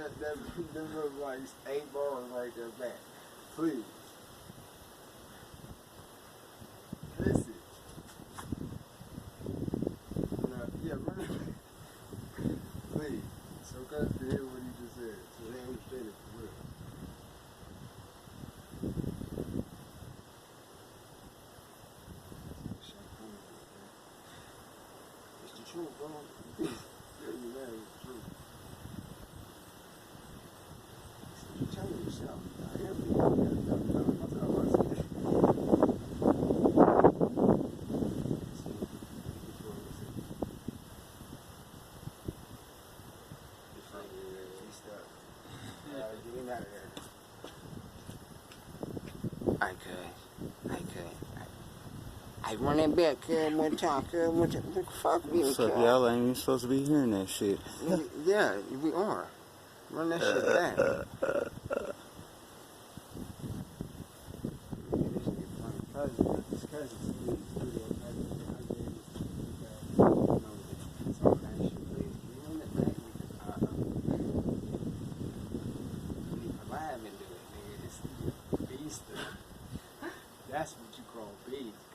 them look like 8 bars right there back. Please. Listen. Yeah, run it back. Please. So guys can hear what he just said. So they understand it for real. It's the truth, bro. Yeah, you man, it's the truth. Change yourself. I am the one that I run that back, one time, fuck me. What's up, y'all? Ain't even supposed to be hearing that shit. Yeah, we are. Run that shit back. That's what you call beast.